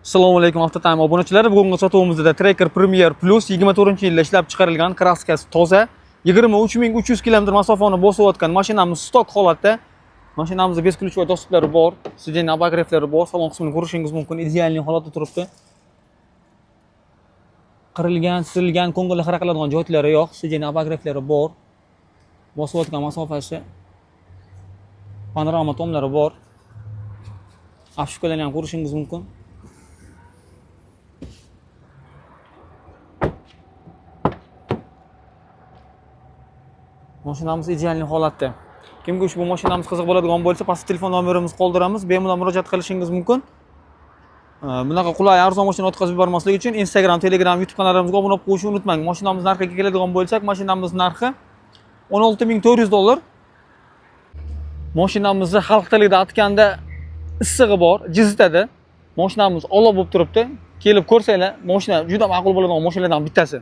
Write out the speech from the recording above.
Assalomu alaykum Avtotime obunachilari. Bugungi sotuvimizda Tracker Premier Plus 24-yilda ishlab chiqarilgan, kraskasi toza, 23300 km masofani bosayotgan mashinamiz stok holatda. Mashinamizda 5 ключевой dostuplar bor, sideniya obogreflari bor, salon qismini ko'rishingiz mumkin. Ideal holatda turibdi. Qirilgan, sirilgan, ko'ngilni xira qiladigan joylari yo'q, sideniya obogreflari bor. Bosayotgan masofasi, panorama tomlari bor. Afishkalarni ham ko'rishingiz mumkin. Mashinamiz ideal holatda. Kimga ushbu mashinamiz qiziq bo'ladigan bo'lsa, pastda telefon nomerimizni qoldiramiz, bemalol murojaat qilishingiz mumkin. Bunaqa qulay arzon mashina o'tkazib yubormaslik uchun Instagram, Telegram, YouTube kanalimizga obuna bo'lib qo'yishni unutmang. Mashinamiz narxiga keladigan bo'lsak, mashinamiz narxi $16400. Mashinamizni xalq tilida aytganda issig'i bor, jizitadi. Mashinamiz olov bo'lib turibdi. Kelib ko'rsanglar, mashina juda ma'qul bo'ladigan mashinalardan bittasi.